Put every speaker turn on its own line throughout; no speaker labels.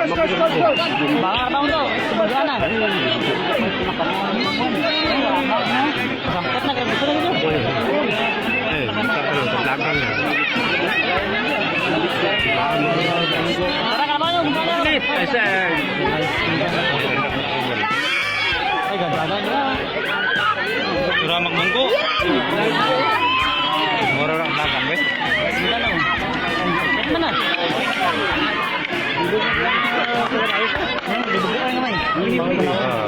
Baka bang to, sebagian na. Sampot na, gusto na dito.
Belakang ya.
Tara ka ba yun? Ay, ganda na.
Ramang mangko. Mura orang belakang, weh.
Mana?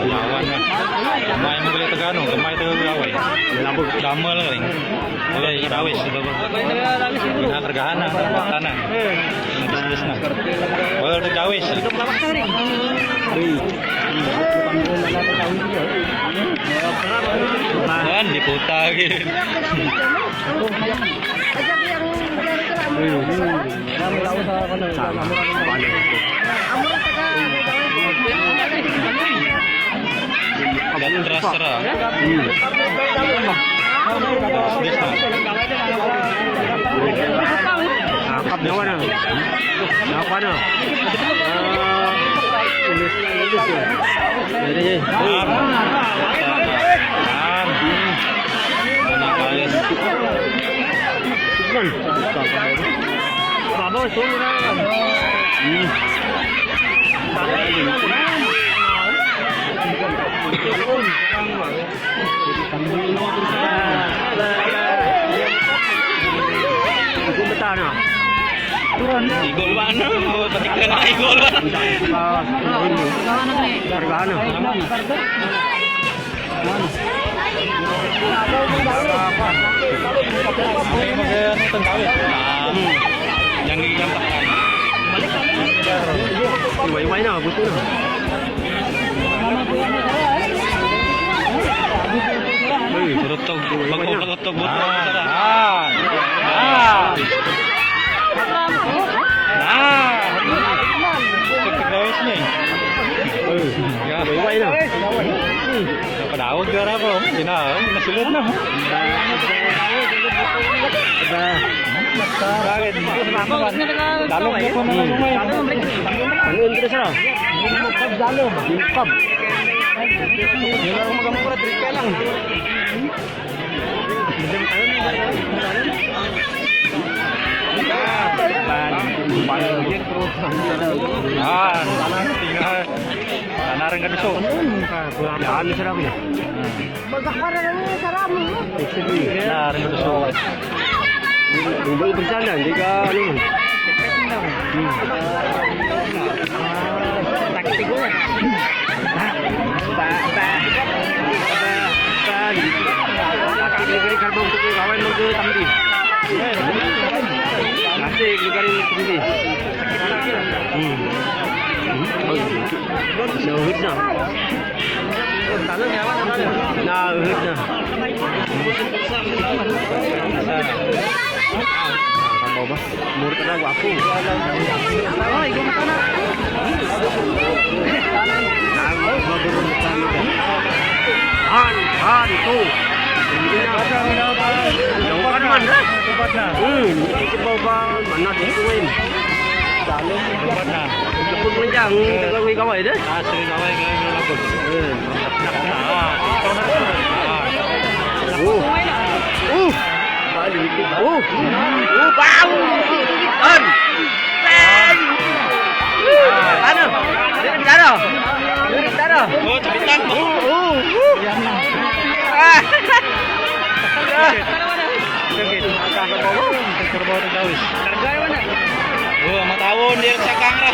Lawan kan. Gamay mo gali Tagano, gamay Tagaway. Labog damal ring. Oleh dawis na tergahana tanah. Terus na. Oleh dawis. Kan di kota gitu. Dan terasa. Angkat nyawa na. Napa na? Igol mana? Patikan na igol ba? Dargana. Yang digampangkan. Iway-iway na, buto na. Turutog, pagkutog buto. Pagkagawis niya eh. Iway na. Napadawag ka ra po. Ginasulod na. Bakit? Dalong po na lumay. Ano yung interest na? Dalong. Pub. Yun lang magamura. Trika lang. Tanah kan iso. Yan ni sarap niya.
Magkakara lang yung sarap mo.
Tanah kan iso.
Hindi bersana, hindi ka ano.
Taktik ko yan.
Lagi karbon tu kawan mau ke tamdi. Nasi lugarin tamdi. Nah, uhud na.
Talon yawan na.
Nah, uhud na. Kamu ba? Murah ka na guwapo.
Ay, gumata na.
Han tu. Jauhan man dah. Ikut bawa mana dikuin.
Dapat na.
Kapag panjang tagawi kaway dah.
Asli kaway kaya lapot.
Bau. An. Ano? Dito.
Oh, cepitan po. Sakit. Terbawa tergawis.
Karga mana?
Oh, matawon dia sa kangra.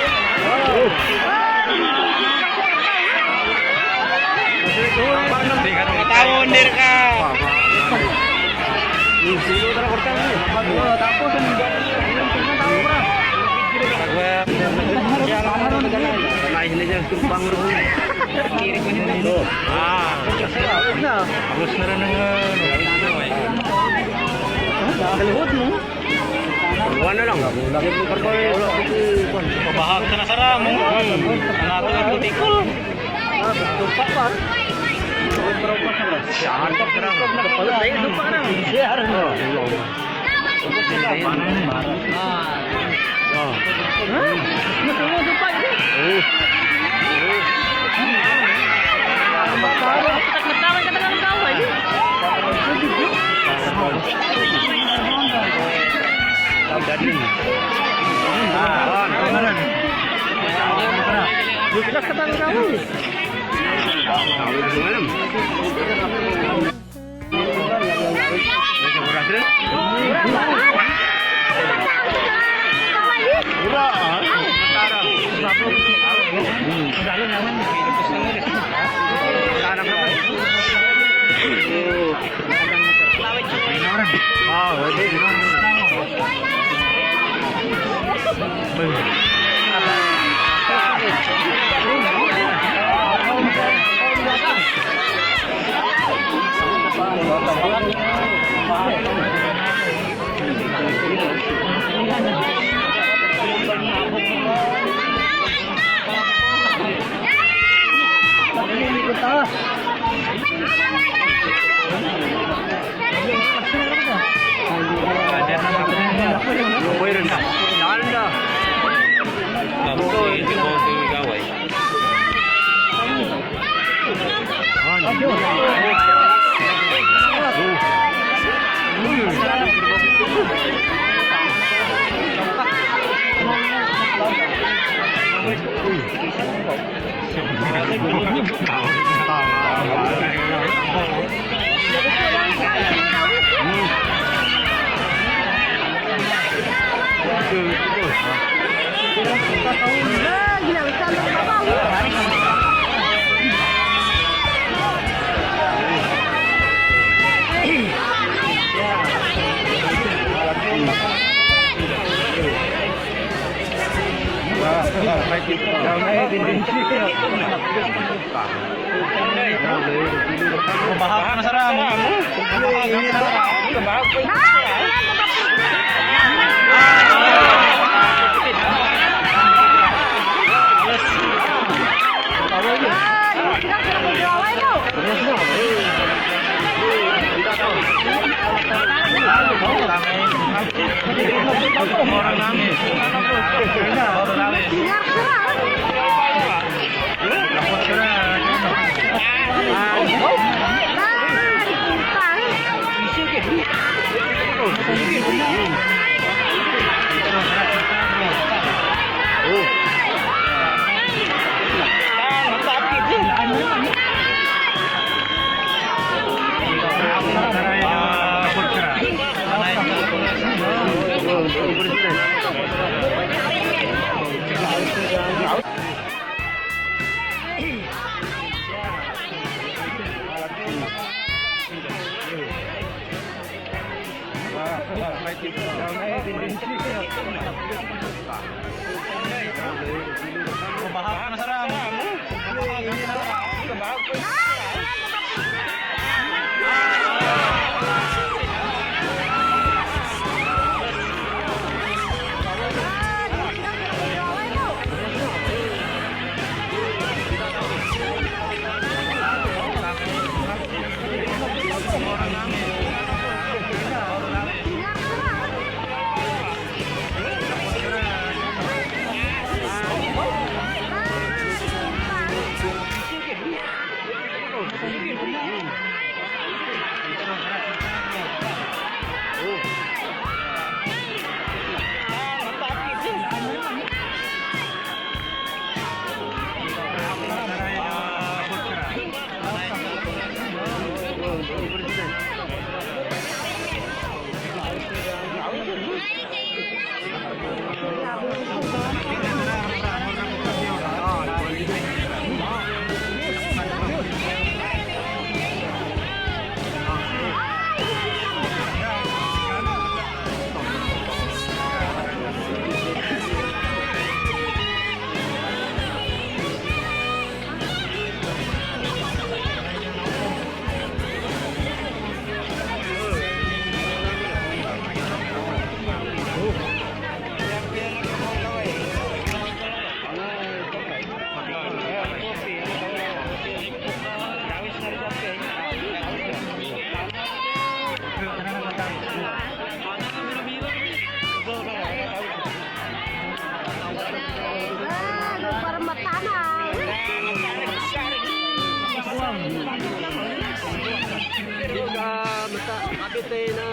Matawon dir ka.
Sino tara kortan ni?
Tapos
Naik ni jangan tumpang ru.
Bagus na rin
Kalihot mo.
Buwan na lang. Lagi mo karboy.
pabahag sa nasara mo. Anato ang tutikol.
Tumpak pa.
Saan ka pera?
Kapal tayo tumpak na. Share mo.
Oh.
Masuk tumpak. Bilas ka talaga mo.
Bahag ka na sa ramo. Bahag ka na sa ramo. Kapit na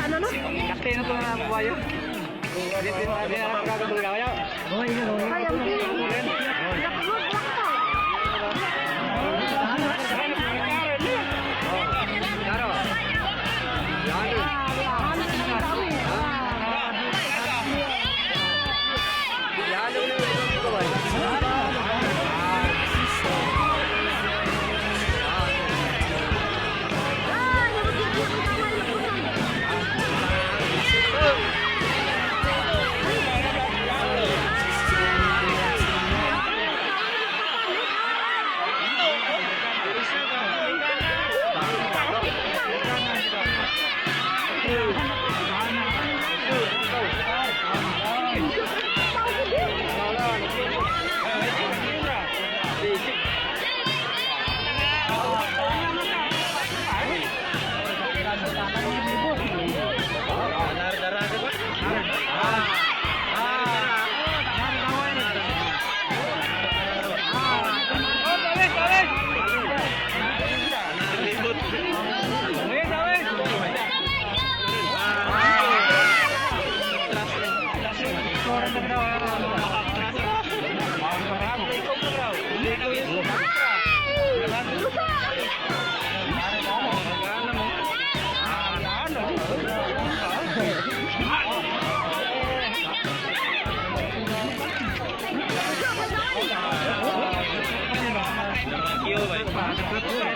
Ano?
Kasi na ito na babayo. Hindi na nakakagandang gawaya.
Sayang din. Nakulog lang to.
Claro.
Yo, bye.